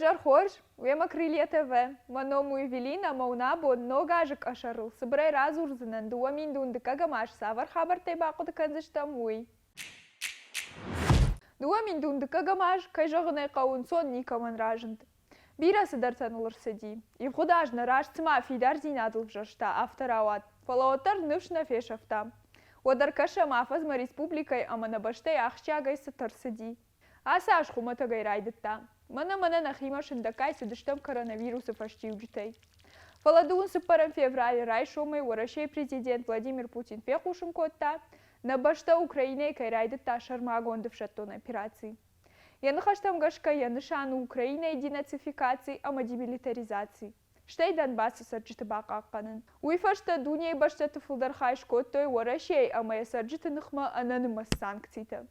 Кайжар хорш, уема крылья ТВ, маному Евелина, маунабо, ногажик ашарыл, сыбрай разурзынан, дуамин дундыка маш савар хабартай бақуды канзыштамуй. Дуамин дундыка маш, кайжағынай қауын сон никаман ражынды. Бирасы дартанулыр сади. И вхудажна раш цма фидар зинадыл жашта авторауат. Фалаотар нывшна фешафта. Одар каша мафазма республикай аманабаштай ахчагай сатар сади. Асаш хуматагай райдытта. Мана нахима шындакай садыштам коронавируса фаштиуджитай. Фаладун сыпарам февраль райшомай урашей президент Владимир Путин фехушым котта. Набашта Украине кайрайдытта шармагондов шаттон операции. Яны хаштам гашка яны шану Украина денацификации, ама демилитаризации. Штай Донбасса сарджиты бақаққанын. Уйфашта дуния башта туфылдар хайш коттой урашей, ама я сарджиты нықма ананымас санкцийта.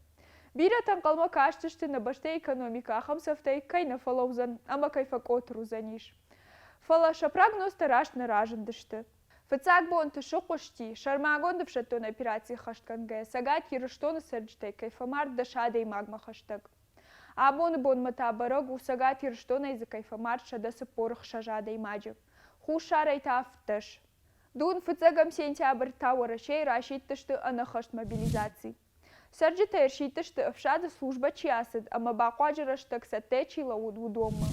Бира танқалма каштышты на башта экономика ахамсафтай кайна фалаузан, ама кайфак отрузаниш. Фалаша прогноз рашны ражындышты. Фацак бон тышуқушти, шармагондов шаттон операции хаштканга, сагат ерыштоны сарджитай кайфамар дашадей магма хаштаг. Абон бон матабарог усагат ерштона из кайфамар шадасы порох шажадей маджи. Хушарай тафташ. Дун фацагам сентябрь тауарашей рашиттышты анахашт мобилизации. Сарджита ершиттышты авшада служба чиасыд, ама бақуаджираштак сатечила удома.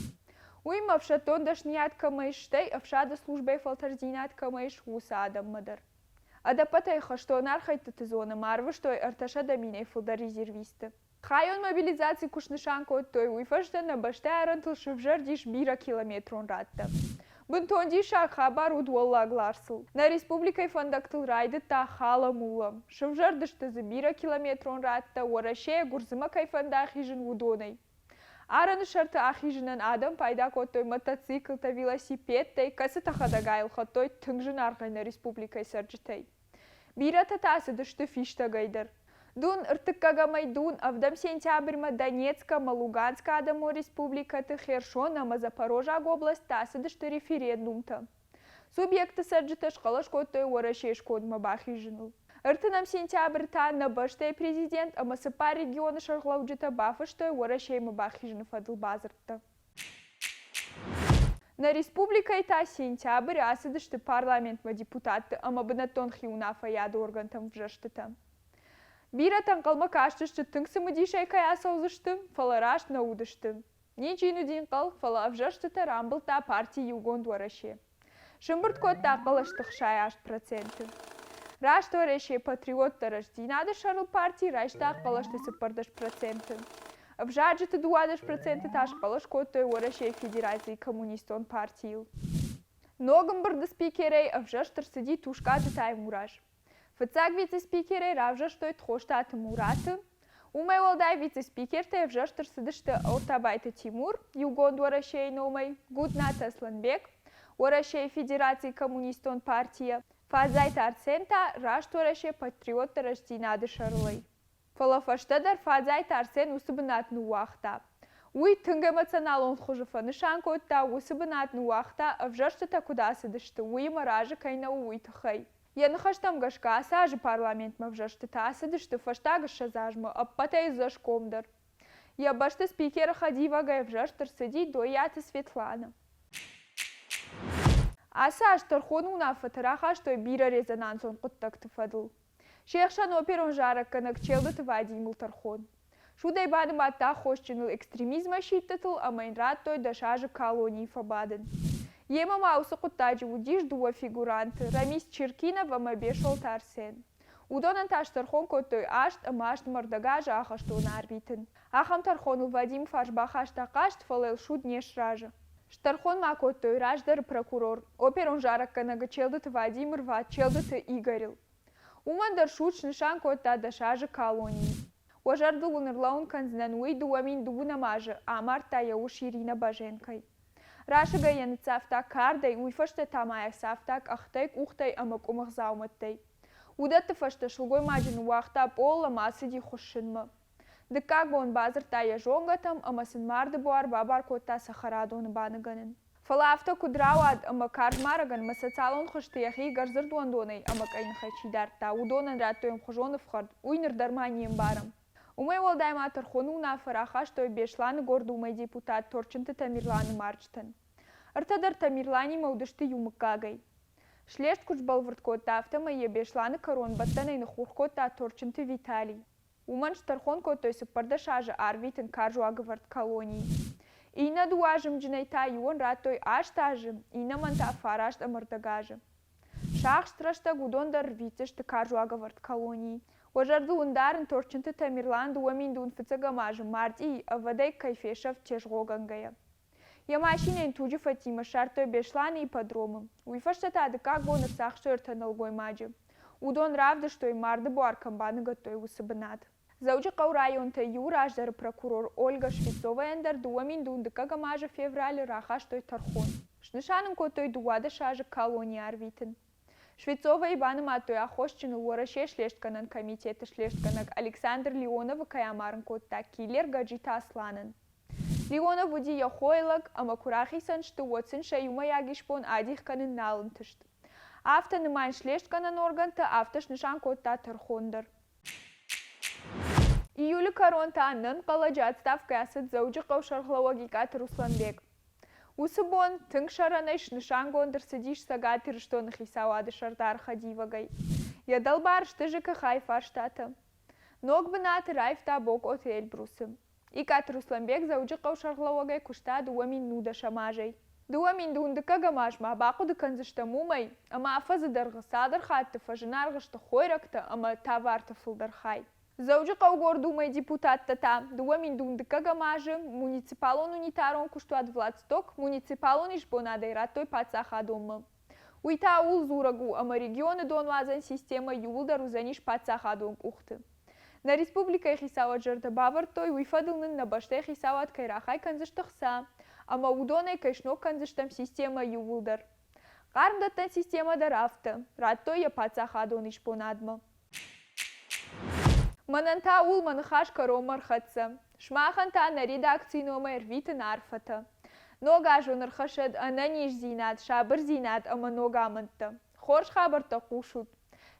Уйма авшатон дашният камайштай, авшада службай фалтарзинат камайш усадам мадар. Адапатай хаштонар хайтатызона марвыштой арташа доминей фулда резервисты. Хайон мобилизации кушнышанко той уйфашта на башта арантыл шывжардиш бира километрон ратта. Бунтонди шак хабар удуалла гларсыл. На республикой фандактыл райды та хала мулам. Шывжардышты за бира километрон ратта уараше гурзыма кайфанда хижин удонай. Араны шарты ахижинан адам пайда коттой мотоцикл та велосипед тай касыта хадагайл хатой тыңжын арғай на республикой сарджитай. Бира татасы дышты фишта гайдар. Дун ыртыккагамай дун авдам сентябрьма Донецка, Луганска адаму республикаты Хершона, Запорожья область тасыдышты референдумта. Субъекты сарджита шкала шкоттой уарашей шкодма бахижинул. Ыртынам сентябрь та набаштай президент, ама сыпа регионы шарглауджита бафыштой уарашей мабахижин фадыл базарта. На республикой та сентябрь асыдышты парламентма депутаты, ама бынатон хиунафа яды органтам вжаштыта. Бира танқалма каштышты тыңсымы дишай кая саузышты, фалараш наудышты. Ничину дин қал, фала авжашты тарамбыл та партии югон дуараше. Шымбырт кот тақалыштық шай 8%. Раш дуараше патриот тараш динады шарыл партии, раш тақалышты сыпардаш проценты. Авжаджыты 20% таш қалыш коттой уараше федерации коммунистон партиил. Ногым бұрды спикерей авжаштыр сыди тушкаты таймураж. Фацак вице-спикерей равжаштой тхоштаты Мураты. Умай волдай вице-спикертэй авжаштыр сыдышты Ортабайты Тимур, югон дуарашей номай, Гудната Асланбек, уарашей Федерации коммунистон партия, Фазайта Арсента, раш дуарашей патриот тараштинады шарлай. Фалафаштадар Фазайта Арсен усыбынат нуахта. Уй тынг эмоционал он хожифа нышанкотта усыбынат нуахта авжаштыта куда сыдышты, уй маражы кайна уй тахай. Яны хаштам гашка асажы парламент мавжашты тасыдышты фаштагы шазажмы аппатай зашкомдар. Я башты спикера хадива гайвжаштыр сыди дояты Светлана. Асаж тархону на фатараха, что бира резонансон куттакты фадыл. Шехшан оперон жарак канак челдыты Вадимил тархон. Шудай бадым атта хошчыныл экстремизма шиттатыл, а майнрат той дашажы колонии фабадын. Ема маусы куттаджи удиш дуа фигуранты, Рамис Черкинов амабешол тарсен. Удонан таш тархон коттой ашт, амашт мардагажа ахаштон арбитын. Ахам тархону Вадим фашбахаш тақашт фалел шуд нешража. Штархон ма коттой раждар прокурор. Оперон жарак канага челдыты Вадим рват, челдыты Игорил. Умандар шуд нишан котта дашажа колонии. Уажардыл унырлаун канзнан уй дуамин дугунамажы, амарта яуш Ирина Баженкой. Рашыга яны цафтак кардай, уйфашты тамаяк сафтак ахтайк ухтай амак умахзауматтай. Удатты фашты шылгой маджин уахта полла масыди хушынмы. Дыкак бон базыр тая жонгатам, амасын марды буар бабар котта сахарадоны баныганын. Фалафта кудрауад амак каржмараган масацалон хушты яхи гарзыр дуандонай амак айн хачидарта. Удонан раттоем хужонов хард, уйныр дарманием барам. Умай Валдайма Тархонуна Фарахаш той Бешлан Гордумай депутат Торченты Тамирланы Марчтан. Артадар Тамирлани Маудышты Юмыкагай. Шлешт кучбал върткота автама и Бешланы Карон Баттана и Нахуркота Торченты Виталий. Уман Штархон той се пардашажа Арвитен Каржуага върт колонии. Ина дуажем джинайта юан ратой аштажем, ина манта фарашт амардагажа. Шах штрашта гудондар вицешта Каржуага върт колонии. Ожарду ундарен Торченты Тамирлан дуамин дун фицагамажа марти авадей кайфеша в чешгогангая. Я машинен туджи Фатима шартой Бешланы и подромом. Уйфаштата адыка гонар сахшойрта налгой маджа. Удон равда, что и марда буаркамбаны готой усабанат. Заучи кау районта юраждар прокурор Ольга Швецова эндер дуамин дундыка гамажа февраль раха, что и Тархон. Шнышаным котой дуада шажа колония арвитен. Швецова Иваном атой ахощину уораше шлештканан комитета шлештканак Александр Леонова каямарн котта киллер гаджита асланан. Леонов уди яхойлак, ама курахисан, что уотсен шаюма ягишпон адих канен налантышт. Авто немайн шлештканан органта, автош нишан котта Тархондар. Июля коронта аннан қаладжа отставка асад заужи қаушарғлауагикат Русланбек. Усыбон, тыңг шаранайш нишан гондыр сидиш сагатыр, что нахисауады шардар хадивагай. Ядал баршты ЖКХ фаштата. Ног бінаты райфта бок отель брусым. Икат Русланбек заужи қаушарғлауагай кушта дуамин нуда шамажай. Дуамин дундыка гамажма бақу дыканзышта мумай, ама афазыдарғы садар хатты фажынарғышты хойракты, ама таварты фылдархай. Заужи қаугор думай депутаттата, дуамин дундыка гамажы, муниципалон унитарон куштуад Владсток, муниципалон ишбонадай ратой пацаха домы. Уйта ул зурагу, ама регионы донвазан система юлдар узаниш пацаха дом ухты. На республика хисават жырды бавартой уйфадылнын на баште хисават кайрахай канзыштықса, ама удонай кайшнок канзыштам система юлдар. Қармдаттан система дарафты, ратой я пацаха дон ишбонадмы. Мананта ул манхаш каромар хатса. Шмаханта на редакции номер витен арфата. Нога жонар хашад ананиш зинат, шабыр зинат ама нога манта. Хорш хабарта кушут.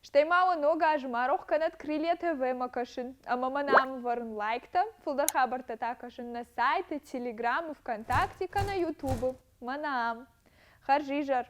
Штаймала нога жмарох канат крылья ТВ макашин. Ама манам варн лайкта, фулдар хабарта такашин на сайте, телеграм, ВКонтакте, на ютубу. Манам. Харжижар.